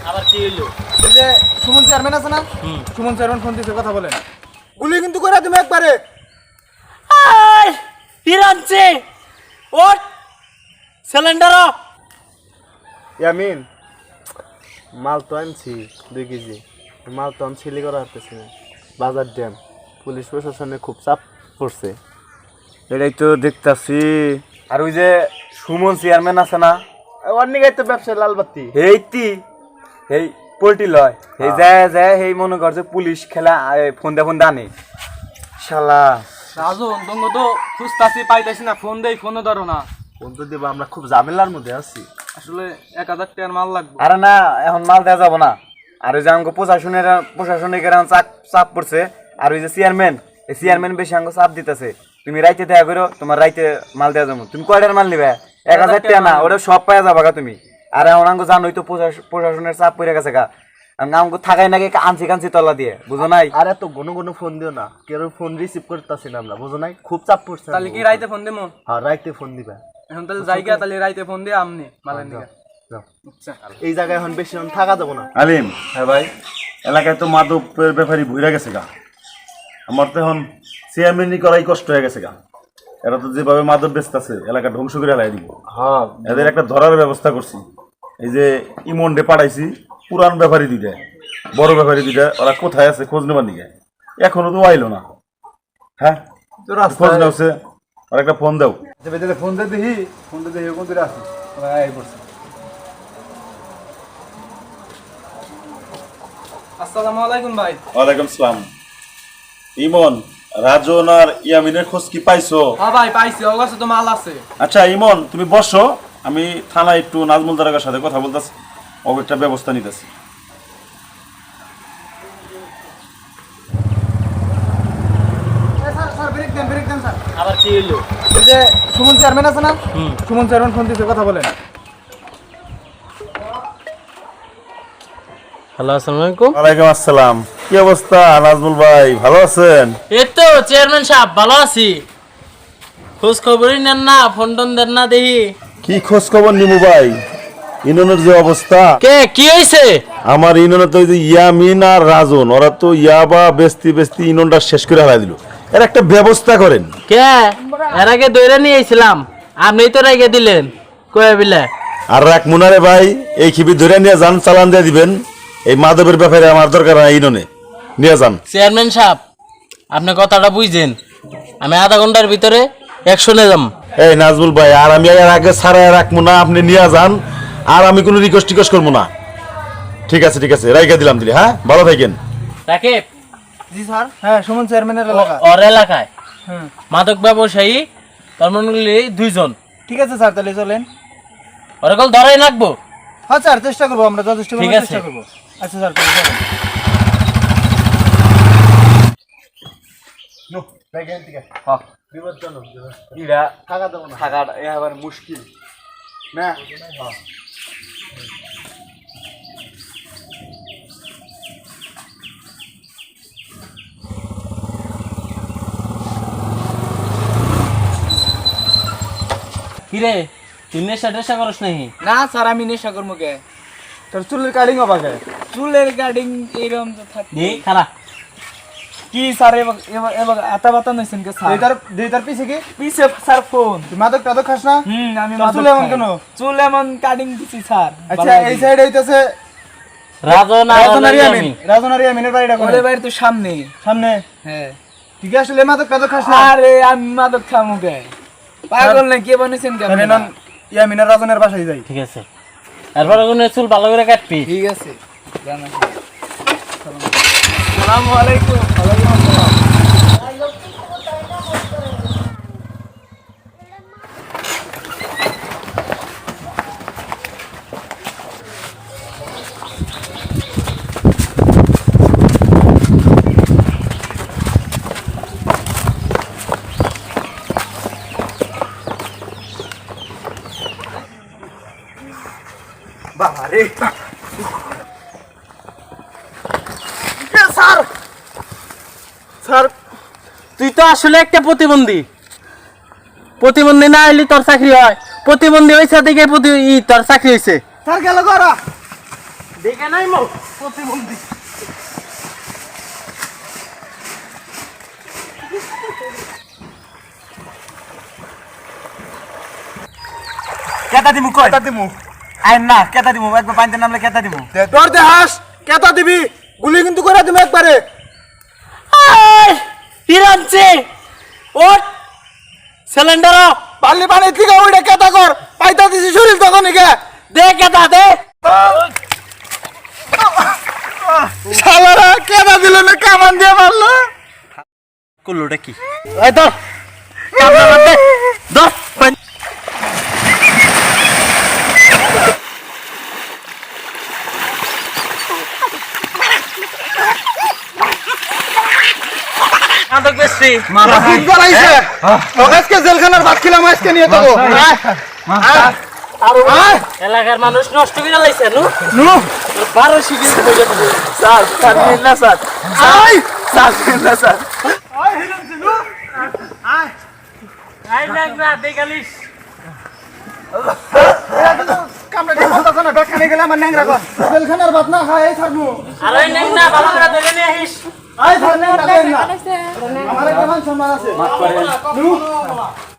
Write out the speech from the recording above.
আবার কি হইলো? এই যে সুমন চেয়ারম্যান আছে না, সুমন চেয়ারম্যান ফোন দিতে, কথা বলেন। গুলি কিন্তু করে তুমি একবারে। হিরানছে ওট সিলিন্ডার। ইয়ামিন, মাল তো আনছি 2 কেজি, মাল তো আমি ছেলে করা হারতেছি না। বাজার ড্যাম, পুলিশ প্রশাসনে খুব চাপ পড়ছে, এটাই তো দেখতাছি। আর ওই যে সুমন চেয়ারম্যান আছে না, অনেক তো ব্যবসায় লালবাতি, এই পোল্ট্রি লয়, এই যায় এই মনে করছে পুলিশ খেলা ফোন আনে শালা। রাজু তোমরা তো খুঁজতাছি পাইতাছি না, ফোন দেই, ফোনও ধরো না। ফোন তো দেবো, আমরা খুব ঝামেলার মধ্যে আছি। আসলে 1000 টাকার মাল লাগবে। আরে না, এখন মাল দেওয়া যাবো না। আর ওই যে আমাকে প্রশাসনিক চাপ পড়ছে। আর ওই যে চেয়ারম্যান, এই চেয়ারম্যান বেশি আমাকে চাপ দিতেছে। তুমি রাইতে দেখা করো, তোমার রাইতে মাল দেওয়া যাবো। তুমি কয়টার মাল নিবে? 1000 টাকা না, ওটা সব পাওয়া যাবা গা তুমি। আর এখন আমাকে জানোই তো প্রশাসনের চাপ পড়ে গেছে গা। আমাকে থাকাই নাকি কাঞ্চি তলা দিয়ে, বুঝো নাই? আর এত ঘন ফোন দিও না, কেউ ফোন রিসিভ করতেছি না আমরা, বুঝো নাই? খুব চাপ পড়ছে। তাহলে কি রাইতে ফোন দেবো? হ্যাঁ, রাইতে ফোন দিবা। এখন তাহলে জায়গা, তাহলে রাইতে ফোন দিয়ে আমনি মালের দিকে। আচ্ছা, এই জায়গায় এখন বেশি থাকা যাবো না। আলিম, হ্যাঁ ভাই, এলাকায় তো মাদকের ব্যাপারই ভুইরা গেছে গা। আমার তো এখন চেয়ারম্যানই করাই কষ্ট হয়ে গেছে গা। এরা তো যেভাবে মাদক বেচতেছে, এলাকা ধ্বংস করে হেলাই দিব। হ্যাঁ, এদের একটা ধরার ব্যবস্থা করছি। এই যে ইমন্ডে পাঠাইছি, পুরান ব্যাপারী দুইটা, বড় ব্যাপারী দুইটা, ওরা কোথায় আছে খোঁজ নেবার দিকে এখনো তো আইলো না। হ্যাঁ, খোঁজ নেওছে, আর একটা ফোন দাও। ফোন দিয়ে দেখি, ফোনটা দেখি কোন দূরে আছে। এই পড়ছে। আসসালামু আলাইকুম ভাই। ওয়ালাইকুম সালাম। ইমন, রাজন আর ইয়ামিনের খোঁজ কি পাইছো? হ্যাঁ ভাই পাইছি, ওর কাছে তো মাল আছে। আচ্ছা ইমন, তুমি বসো, আমি থানায় একটু নাজমুল দারোগার সাথে কথা বলতেছি, ও একটা ব্যবস্থা নিতেছি। স্যার ব্রেক দেন স্যার। আবার কি হইলো? এই যে সুমন চেয়ারম্যান আছে না, সুমন চেয়ারম্যান ফোন দিতে, কথা বলেন। হ্যালো, আসসালামু আলাইকুম। ওয়ালাইকুম আসসালাম। কি অবস্থা নাজমুল ভাই, ভালো আছেন? এই তো চেয়ারম্যান সাহেব, ভালো আছি। খোঁজ খবরই নেন না, ফোন টোন দেন না দেখি। কি খোঁজ খবর নিমু ভাই, ইননের যে অবস্থা। কি হয়েছে? আমার ইননে তো ইয়ামিন আর রাজন, ওরা তো ইয়াবা বেস্তি ইননটা শেষ করে হারাই দিল। এর একটা ব্যবস্থা করেন। কে এর আগে দইরা নিয়ে আইছিলাম, আপনি তো রেখে দিলেন কয়ে বিলে। আর রাখ মুনারে ভাই, এই খিবি ধরে নিয়ে যান, চালান দিয়ে দিবেন। এই মাধবের ব্যাপারে আমার দরকার নাই, ইননে নিয়ে যান। চেয়ারম্যান সাহেব, আপনি কথাটা বুঝছেন, আমি আধা ঘন্টার ভিতরে অ্যাকশনে যাম। এই নাজমুল ভাই, আর আমি এর আগে ছাড়াই রাখবো না, আপনি নিয়ে যান। আর আমি কোনো রিকোয়েস্ট করবো না। ঠিক আছে রাইখা দিলাম দিলে। হ্যাঁ, ভালো থাকেন। রাকিব। জি স্যার। হ্যাঁ, সুমন চেয়ারম্যানের এলাকা। ওর এলাকায় মাদক ব্যবসায়ী তরমনগুলি 2 জন। ঠিক আছে স্যার, তাহলে চলেন। ওরা কল ধরাই রাখবো। হ্যাঁ স্যার, চেষ্টা করবো, আমরা যথেষ্ট ঠিক আছে। চেষ্টা করবো। আচ্ছা স্যার, তাহলে চলেন। থাকা এবার মুশকিল না। কিরে, তুই নেশা করস নাকি? না স্যার, আমি নেশা করবো কে? তোর চুলের কাটিং হবে কে? চুলের কাটিং এরকম তো থাকে। খারা কি স্যার, এবার আতা বাতা নইছেন কে স্যার? দুইটার পিছে কি? পিছে স্যার ফোন। তুই মাদক টাদক খাস না? আমি মাদক। চুল এমন কেন? চুল এমন কাটিং দিছি স্যার। আচ্ছা, এই সাইডে হইতাছে রাজন আর ইয়ামিন। রাজন আর ইয়ামিনের বাড়িটা কোথায়? ওদের বাড়ি তো সামনে। হ্যাঁ। ঠিক আছে, আসলে মাদক টাদক খাস না? আরে আমি মাদক খামু কে? পাগল না, কে বানাইছেন কে? আমি না ইয়ামিনের রাজনের বাসায় যাই। ঠিক আছে, তারপরে কোন চুল ভালো করে কাটবি। ঠিক আছে, জানা। আসসালামু আলাইকুম। ওয়ালাইকুম আসসালাম। বাবারে স্যার, স্যার তুই তো আসলে একটা প্রতিবন্ধী না হইলে তোর চাকরি হয়। প্রতিবন্ধী হয়েছে দেখে তোর চাকরি হয়েছে। স্যার গেল করা। দেখে নাই মো প্রতিবন্ধী কেতা দিমু কই কেতা দিমু আইন না কেতা দিমু একবার পানিতে নামলে কেতা দিমু তোর দেহাস কেতা দিবি গুলি কিন্তু করে দিমু একবারে হিরানছে ওট সিলিন্ডার পানি পানি থেকে ওইটা কেতা কর পাইতা দিছি শরীর তখন নিকে দে কেটা দে শালারা কেতা দিল না কামান দিয়ে মারলো কুল্লুটা কি এই ধর কামনা মারতে ধর আদক বেশি বাড়াইছে আজকে জেলখানার ভাত খেলাম আজকে নিয়ে যাবো এলাকার মানুষ নষ্ট করে লাইছে নু নু 12 শিখিয়ে হয়ে যাবে স্যার স্যার না স্যার আই স্যার না স্যার আই দেখ না দেখালিস কামড়ে দিয়ে বলতাছ না দোকানে গেলে আমার ন্যাংরা কর জেলখানার ভাত না খাই ছাড়বো আর ওই নেক না ভালো করে দেখে নিয়ে আহিস আই ছাড় ন্যাংরা আমার একটা মান সম্মান আছে